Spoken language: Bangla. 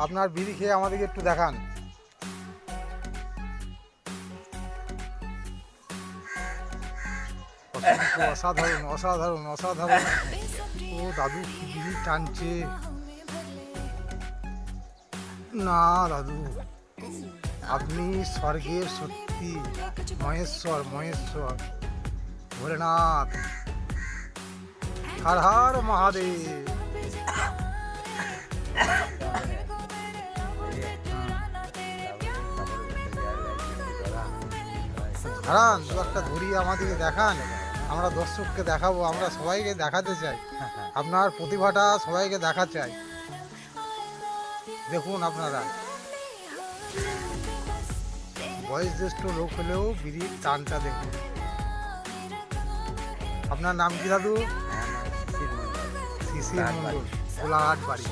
আপনার বিড়ি খেয়ে আমাদেরকে একটু দেখান। অসাধারণ অসাধারণ অসাধারণ। ও দাদু কি বিড়ি টানছে না দাদু, আপনি স্বর্গের সত্যি মহেশ্বর মহেশ্বর ভোলেনাথ, হর হর মহাদেব। হারান দু একটা ধরিয়ে আমাদেরকে দেখান, আমরা দর্শককে দেখাবো, আমরা সবাইকে দেখাতে চাই, আপনার প্রতিভাটা সবাইকে দেখা চাই। দেখুন আপনারা বয়োজ্যেষ্ঠ লোক হলেও বিড়ির টানটা দেখুন। আপনার নাম কি দাদু? শিশির মন্ডল, কোলাঘাট বাড়ি।